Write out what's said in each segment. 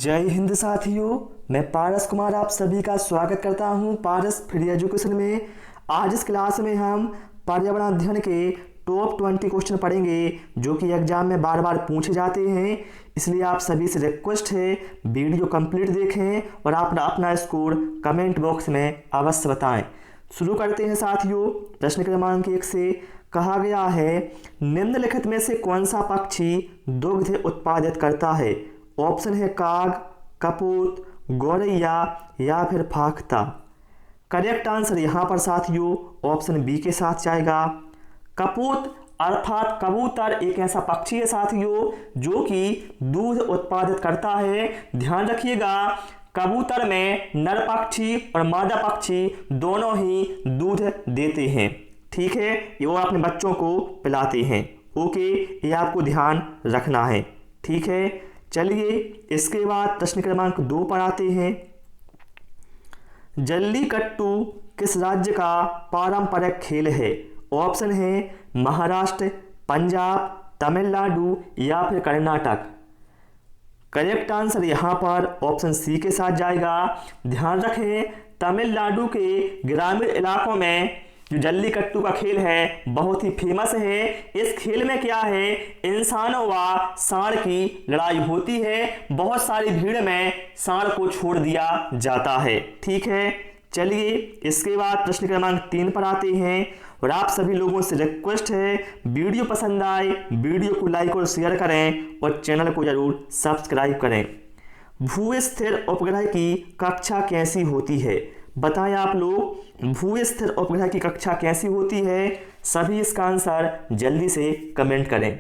जय हिंद साथियों, मैं पारस कुमार आप सभी का स्वागत करता हूं पारस फ्री एजुकेशन में। आज इस क्लास में हम पर्यावरण अध्ययन के टॉप 20 क्वेश्चन पढ़ेंगे जो कि एग्जाम में बार बार पूछे जाते हैं। इसलिए आप सभी से रिक्वेस्ट है वीडियो कंप्लीट देखें और आप अपना स्कोर कमेंट बॉक्स में अवश्य बताएं। शुरू करते हैं साथियों। प्रश्न क्रमांक 1 से कहा गया है, निम्नलिखित में से कौन सा पक्षी दुग्ध उत्पादित करता है? ऑप्शन है काग, कपूत, गौरैया या फिर फाख्ता। करेक्ट आंसर यहाँ पर साथियों ऑप्शन बी के साथ जाएगा। कपूत अर्थात कबूतर एक ऐसा पक्षी है साथियों जो कि दूध उत्पादित करता है। ध्यान रखिएगा, कबूतर में नर पक्षी और मादा पक्षी दोनों ही दूध देते हैं। ठीक है, ये वो अपने बच्चों को पिलाते हैं। ओके, ये आपको ध्यान रखना है। ठीक है, चलिए इसके बाद प्रश्न क्रमांक 2 पर आते हैं। जल्लीकट्टू किस राज्य का पारंपरिक खेल है? ऑप्शन है महाराष्ट्र, पंजाब, तमिलनाडु या फिर कर्नाटक। करेक्ट आंसर यहाँ पर ऑप्शन सी के साथ जाएगा। ध्यान रखें, तमिलनाडु के ग्रामीण इलाकों में जो जल्लीकट्टू का खेल है बहुत ही फेमस है। इस खेल में क्या है, इंसानों व सांड की लड़ाई होती है। बहुत सारी भीड़ में सांड को छोड़ दिया जाता है। ठीक है, चलिए इसके बाद प्रश्न क्रमांक 3 पर आते हैं और आप सभी लोगों से रिक्वेस्ट है वीडियो पसंद आए वीडियो को लाइक और शेयर करें और चैनल को जरूर सब्सक्राइब करें। भू-स्थिर उपग्रह की कक्षा कैसी होती है? बताएं आप लोग, भू-स्थिर उपग्रह की कक्षा कैसी होती है? सभी इसका आंसर जल्दी से कमेंट करें।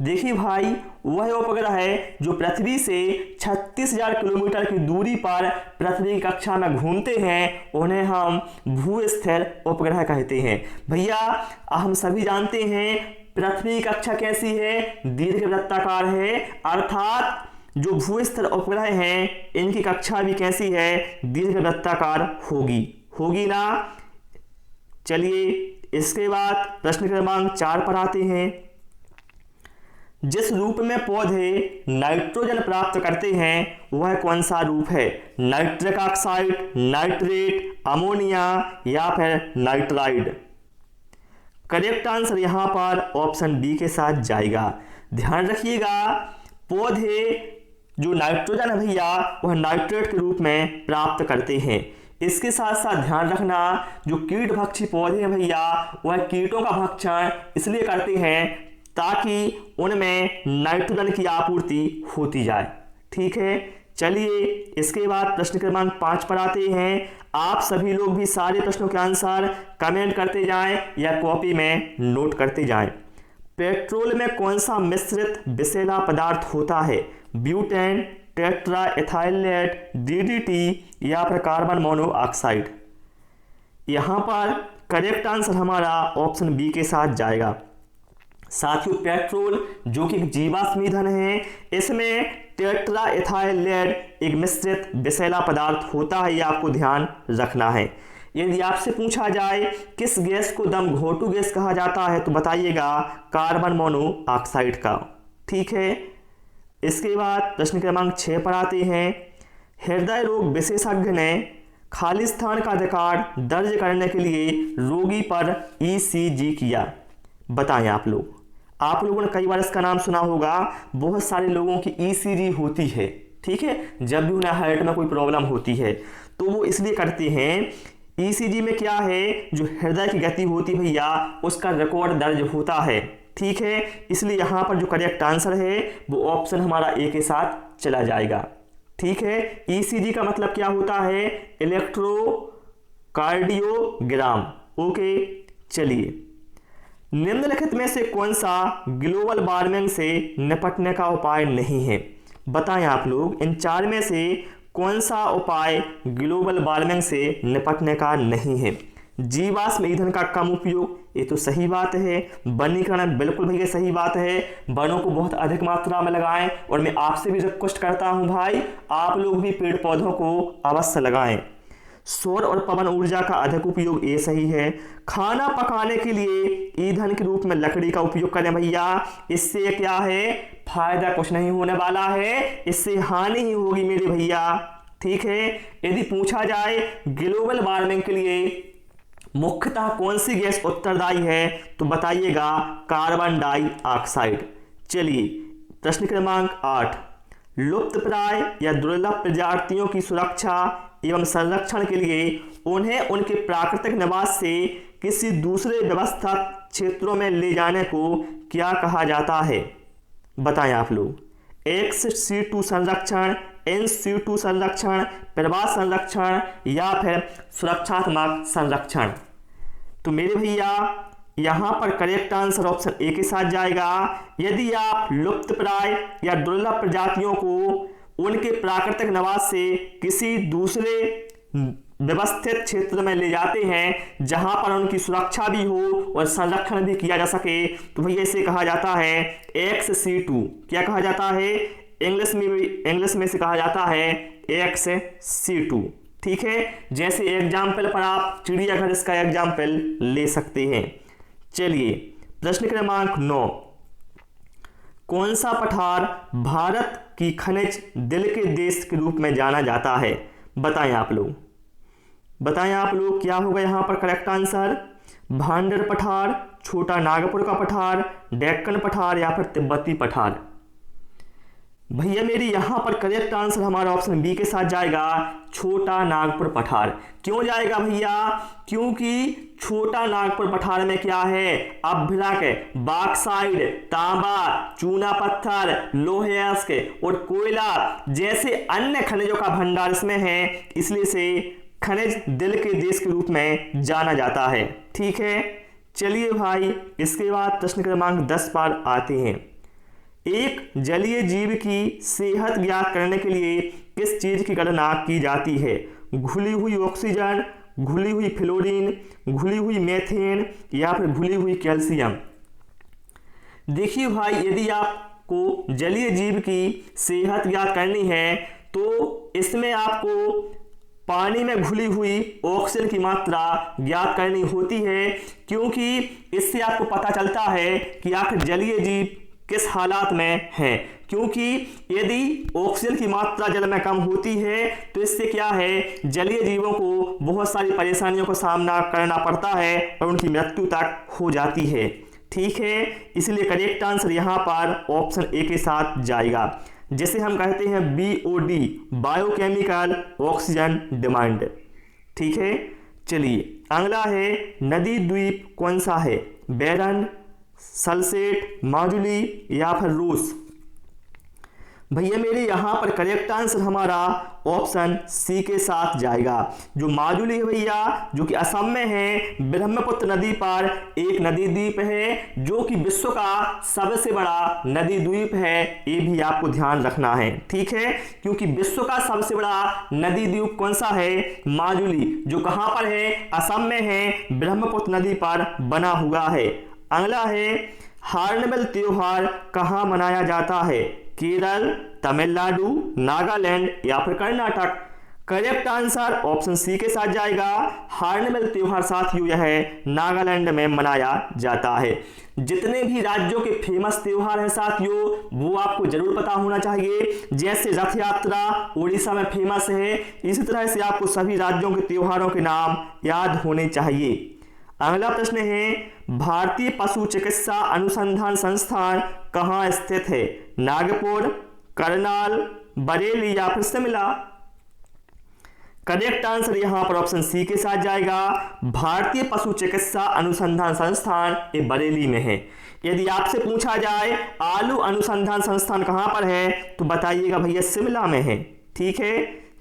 देखिए भाई, वह उपग्रह है जो पृथ्वी से 36,000 किलोमीटर की दूरी पर पृथ्वी की कक्षा में घूमते हैं, उन्हें हम भू-स्थिर उपग्रह कहते हैं। भैया हम सभी जानते हैं पृथ्वी की कक्षा कैसी है, दीर्घवृत्ताकार है। अर्थात जो भू-स्थिर उपग्रह हैं इनकी कक्षा भी कैसी है, दीर्घवृत्ताकार होगी ना। चलिए इसके बाद प्रश्न क्रमांक 4 पर आते हैं। जिस रूप में पौधे नाइट्रोजन प्राप्त करते हैं वह कौन सा रूप है? नाइट्रिक ऑक्साइड, नाइट्रेट, अमोनिया या फिर नाइट्राइड। करेक्ट आंसर यहाँ पर ऑप्शन बी के साथ जाएगा। ध्यान रखिएगा, पौधे जो नाइट्रोजन है भैया वह नाइट्रेट के रूप में प्राप्त करते हैं। इसके साथ साथ ध्यान रखना, जो कीट भक्षी पौधे हैं भैया वह कीटों का भक्षण इसलिए करते हैं ताकि उनमें नाइट्रोजन की आपूर्ति होती जाए। ठीक है, चलिए इसके बाद प्रश्न क्रमांक 5 पर आते हैं। आप सभी लोग भी सारे प्रश्नों के आंसर कमेंट करते जाएं या कॉपी में नोट करते जाएं। पेट्रोल में कौन सा मिश्रित विषैला पदार्थ होता है? ब्यूटेन, टेट्रा एथाइलेट, डीडीटी या फिर कार्बन मोनोऑक्साइड। यहाँ पर करेक्ट आंसर हमारा ऑप्शन बी के साथ जाएगा। साथियों, पेट्रोल जो कि जीवाश्म ईंधन है, इसमें टेट्रा एथाइलेट एक मिश्रित विषैला पदार्थ होता है, ये आपको ध्यान रखना है। यदि आपसे पूछा जाए किस गैस को दम घोटू गैस कहा जाता है तो बताइएगा कार्बन मोनोऑक्साइड का। ठीक है, इसके बाद प्रश्न क्रमांक 6 पर आते हैं। हृदय रोग विशेषज्ञ ने खालिस्तान का अधिकार दर्ज करने के लिए रोगी पर ईसीजी किया। बताएं आप लोगों ने कई बार इसका नाम सुना होगा। बहुत सारे लोगों की ईसीजी होती है। ठीक है, जब भी उन्हें हार्ट में कोई प्रॉब्लम होती है तो वो इसलिए करते हैं। ईसीजी में क्या है, जो हृदय की गति होती भैया उसका रिकॉर्ड दर्ज होता है। ठीक है, इसलिए यहाँ पर जो करेक्ट आंसर है वो ऑप्शन हमारा ए के साथ चला जाएगा। ठीक है, ईसीजी का मतलब क्या होता है, इलेक्ट्रोकार्डियोग्राम। ओके, चलिए निम्नलिखित में से कौन सा ग्लोबल वार्मिंग से निपटने का उपाय नहीं है? बताएं आप लोग, इन 4 में से कौन सा उपाय ग्लोबल वार्मिंग से निपटने का नहीं है? जीवाश्म ईंधन का कम उपयोग, ये तो सही बात है। वनीकरण, बिल्कुल भैया सही बात है। वनों को बहुत अधिक मात्रा में लगाएं और मैं आपसे भी रिक्वेस्ट करता हूं भाई, आप लोग भी पेड़ पौधों को अवश्य लगाएं। सौर और पवन ऊर्जा का अधिक उपयोग, ये सही है। खाना पकाने के लिए ईंधन के रूप में लकड़ी का उपयोग करें भैया, इससे क्या है, फायदा कुछ नहीं होने वाला है, इससे हानि ही होगी मेरे भैया। ठीक है। यदि पूछा जाए ग्लोबल वार्मिंग के लिए मुख्यतः कौन सी गैस उत्तरदायी है, तो बताइएगा कार्बन डाइऑक्साइड। चलिए प्रश्न क्रमांक 8, लुप्तप्राय या दुर्लभ प्रजातियों की सुरक्षा एवं संरक्षण के लिए उन्हें उनके प्राकृतिक निवास से किसी दूसरे व्यवस्थित क्षेत्रों में ले जाने को क्या कहा जाता है, बताएं आप लोग। एक्स सीटू संरक्षण, इन सीटू संरक्षण, प्रवास संरक्षण या फिर सुरक्षात्मक संरक्षण। तो मेरे भैया यहाँ पर करेक्ट आंसर ऑप्शन ए के साथ जाएगा। यदि आप लुप्तप्राय या दुर्लभ प्रजातियों को उनके प्राकृतिक निवास से किसी दूसरे व्यवस्थित क्षेत्र में ले जाते हैं जहां पर उनकी सुरक्षा भी हो और संरक्षण भी किया जा सके, तो भैया इसे कहा जाता है XC2। क्या कहा जाता है, इंग्लिश में से कहा जाता है XC2। ठीक है। जैसे एग्जाम्पल पर आप चिड़ियाघर इसका एग्जाम्पल ले सकते हैं। चलिए प्रश्न क्रमांक 9, कौन सा पठार भारत की खनिज दिल के देश के रूप में जाना जाता है, बताएं आप लोग। क्या होगा यहाँ पर करेक्ट आंसर, भांडर पठार, छोटा नागपुर का पठार, डेक्कन पठार या फिर तिब्बती पठार। भैया मेरी यहाँ पर करेक्ट आंसर हमारा ऑप्शन बी के साथ जाएगा, छोटा नागपुर पठार। क्यों जाएगा भैया, क्योंकि छोटा नागपुर पठार में क्या है, अभ्रक, बॉक्साइट, तांबा, चूना पत्थर, लोहे अयस्क और कोयला जैसे अन्य खनिजों का भंडार इसमें है, इसलिए से खनिज दिल के देश के रूप में जाना जाता है। ठीक है। चलिए भाई इसके बाद प्रश्न क्रमांक 10 पर आते हैं। एक जलीय जीव की सेहत ज्ञात करने के लिए किस चीज की गणना की जाती है, घुली हुई ऑक्सीजन, घुली हुई फ्लोरीन, घुली हुई मीथेन या फिर घुली हुई कैल्शियम। देखिए भाई यदि आपको जलीय जीव की सेहत ज्ञात करनी है तो इसमें आपको पानी में घुली हुई ऑक्सीजन की मात्रा ज्ञात करनी होती है, क्योंकि इससे आपको पता चलता है कि आखिर जलीय जीव किस हालात में है। क्योंकि यदि ऑक्सीजन की मात्रा जल में कम होती है तो इससे क्या है, जलीय जीवों को बहुत सारी परेशानियों का सामना करना पड़ता है और उनकी मृत्यु तक हो जाती है। ठीक है। इसलिए करेक्ट आंसर यहाँ पर ऑप्शन ए के साथ जाएगा, जिसे हम कहते हैं BOD, बायोकेमिकल ऑक्सीजन डिमांड। ठीक है। चलिए अगला है नदी द्वीप कौन सा है, बैरन, सल्सेट, माजुली या फिर रूस। भैया मेरे यहाँ पर करेक्ट आंसर हमारा ऑप्शन सी के साथ जाएगा। जो माजुली है भैया, जो कि असम में है, ब्रह्मपुत्र नदी पर एक नदी द्वीप है जो कि विश्व का सबसे बड़ा नदी द्वीप है, ये भी आपको ध्यान रखना है। ठीक है। क्योंकि विश्व का सबसे बड़ा नदी द्वीप कौन सा है, माजुली, जो कहाँ पर है, असम में है, ब्रह्मपुत्र नदी पर बना हुआ है। अगला है हार्नबिल त्योहार कहाँ मनाया जाता है, केरल, तमिलनाडु, नागालैंड या फिर Karnataka. Correct answer option C के साथ जाएगा। हार्नबिल त्योहार साथियों यह नागालैंड में मनाया जाता है। जितने भी राज्यों के फेमस त्योहार हैं साथियों वो आपको जरूर पता होना चाहिए। जैसे रथ यात्रा उड़ीसा में फेमस है, इसी तरह से आपको सभी राज्यों के त्योहारों के नाम याद होने चाहिए। अगला प्रश्न है भारतीय पशु चिकित्सा अनुसंधान संस्थान कहाँ स्थित है, नागपुर, करनाल, बरेली या फिर शिमला। करेक्ट आंसर यहां पर ऑप्शन सी के साथ जाएगा। भारतीय पशु चिकित्सा अनुसंधान संस्थान ये बरेली में है। यदि आपसे पूछा जाए आलू अनुसंधान संस्थान कहां पर है तो बताइएगा भैया शिमला में है। ठीक है।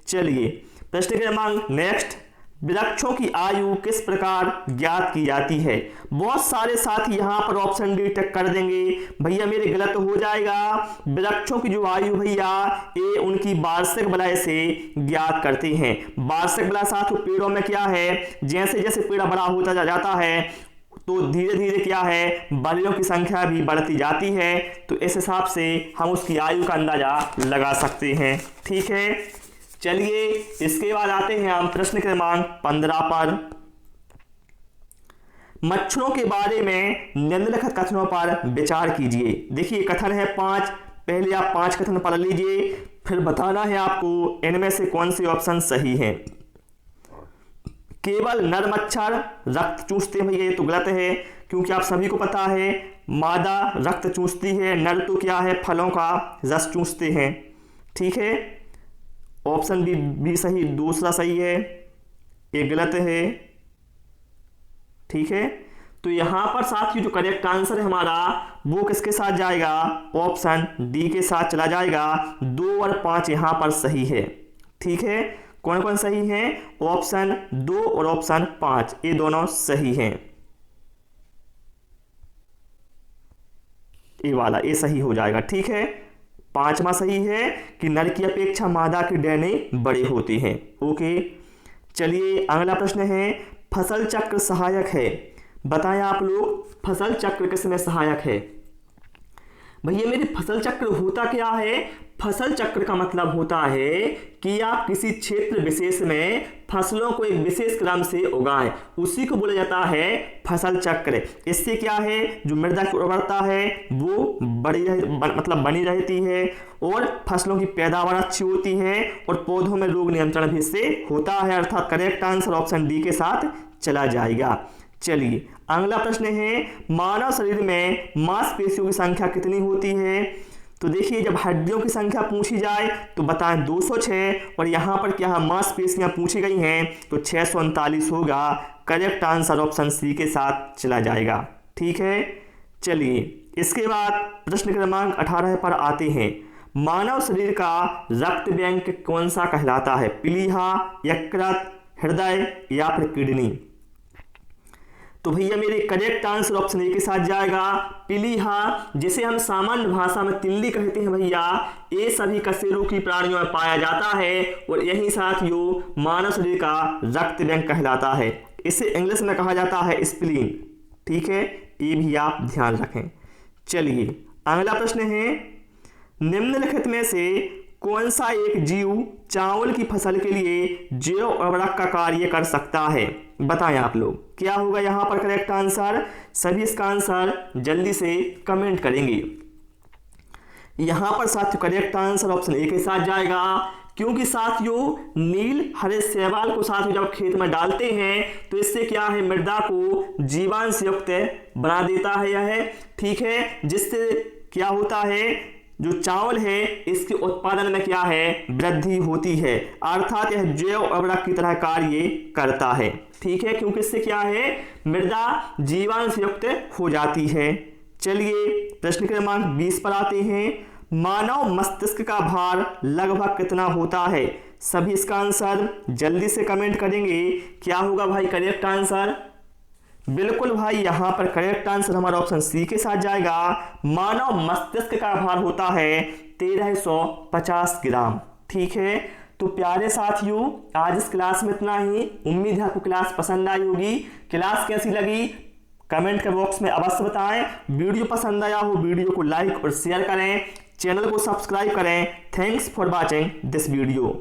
चलिए प्रश्न क्रमांक नेक्स्ट, वृक्षों की आयु किस प्रकार ज्ञात की जाती है। बहुत सारे साथी यहां पर ऑप्शन डी टिक कर देंगे, भैया मेरे गलत हो जाएगा। वृक्षों की जो आयु भैया ये उनकी वार्षिक वलय से ज्ञात करते हैं। वार्षिक वलय साथियों पेड़ों में क्या है, जैसे जैसे पेड़ बड़ा होता जाता है तो धीरे धीरे क्या है बलियों की संख्या भी बढ़ती जाती है, तो इस हिसाब से हम उसकी आयु का अंदाजा लगा सकते हैं। ठीक है। चलिए इसके बाद आते हैं हम प्रश्न क्रमांक 15 पर। मच्छरों के बारे में निम्नलिखित कथनों पर विचार कीजिए। देखिए कथन है 5, पहले आप 5 कथन पढ़ लीजिए, फिर बताना है आपको इनमें से कौन से ऑप्शन सही हैं। केवल नर मच्छर रक्त चूसते हैं, भैया ये तो गलत है, क्योंकि आप सभी को पता है मादा रक्त चूसती है, नर तो क्या है फलों का रस चूसते हैं। ठीक है, ऑप्शन भी सही, दूसरा सही है, ये गलत है। ठीक है, तो यहां पर साथियों जो करेक्ट आंसर है हमारा वो किसके साथ जाएगा, ऑप्शन डी के साथ चला जाएगा। 2 और 5 यहां पर सही है। ठीक है, कौन कौन सही है, ऑप्शन 2 और ऑप्शन 5 ये दोनों सही हैं। ये वाला ये सही हो जाएगा। ठीक है, 5वां सही है कि नर की अपेक्षा मादा की डेने बड़े होते हैं। ओके, चलिए अगला प्रश्न है, फसल चक्र सहायक है, बताएं आप लोग फसल चक्र किसमें सहायक है। भैया मेरे फसल चक्र होता क्या है, फसल चक्र का मतलब होता है कि आप किसी क्षेत्र विशेष में फसलों को एक विशेष क्रम से उगाएं, उसी को बोला जाता है फसल चक्र। इससे क्या है, जो मृदा की उर्वरता है वो बनी रहती है और फसलों की पैदावार अच्छी होती है और पौधों में रोग नियंत्रण भी इससे होता है। अर्थात करेक्ट आंसर ऑप्शन डी के साथ चला जाएगा। चलिए अगला प्रश्न है, मानव शरीर में मांसपेशियों की संख्या कितनी होती है। तो देखिए जब हड्डियों की संख्या पूछी जाए तो बताएं 206, और यहाँ पर क्या है मांसपेशियां पूछी गई हैं तो 639 होगा। करेक्ट आंसर ऑप्शन सी के साथ चला जाएगा। ठीक है, चलिए इसके बाद प्रश्न क्रमांक 18 पर आते हैं, मानव शरीर का रक्त बैंक कौन सा कहलाता है, प्लीहा, यकृत, हृदय या फिर किडनी। तो भैया मेरे करेक्ट आंसर ऑप्शन ए के साथ जाएगा, प्लीहा, जिसे हम सामान्य भाषा में तिल्ली कहते हैं भैया। ये सभी कशेरुकी प्राणियों में पाया जाता है और यही साथियों मानव शरीर का रक्त बैंक कहलाता है। इसे इंग्लिश में कहा जाता है स्प्लीन। ठीक है, ये भी आप ध्यान रखें। चलिए अगला प्रश्न है, निम्नलिखित में से कौन सा एक जीव चावल की फसल के लिए जैव उर्वरक का कार्य कर सकता है, बताएं आप लोग क्या होगा यहाँ पर करेक्ट आंसर। सभी इसका आंसर जल्दी से कमेंट करेंगे। यहाँ पर साथियों करेक्ट आंसर ऑप्शन ए के साथ जाएगा, क्योंकि साथियों नील हरे शैवाल को साथियों जब खेत में डालते हैं तो इससे क्या है मृदा को जीवांश युक्त बना देता है यह। ठीक है, जिससे क्या होता है जो चावल है इसके उत्पादन में क्या है वृद्धि होती है, अर्थात यह जैव उर्वरक की तरह कार्य करता है। ठीक है, क्योंकि इससे क्या है मृदा जीवांश युक्त हो जाती है। चलिए प्रश्न क्रमांक 20 पर आते हैं, मानव मस्तिष्क का भार लगभग कितना होता है। सभी इसका आंसर जल्दी से कमेंट करेंगे। क्या होगा भाई करेक्ट आंसर। बिल्कुल भाई यहाँ पर करेक्ट आंसर हमारा ऑप्शन सी के साथ जाएगा। मानव मस्तिष्क का भार होता है 1350 ग्राम। ठीक है, तो प्यारे साथियों आज इस क्लास में इतना ही। उम्मीद है आपको क्लास पसंद आई होगी। क्लास कैसी लगी कमेंट के बॉक्स में अवश्य बताएं। वीडियो पसंद आया हो वीडियो को लाइक और शेयर करें, चैनल को सब्सक्राइब करें। Thanks for watching this video.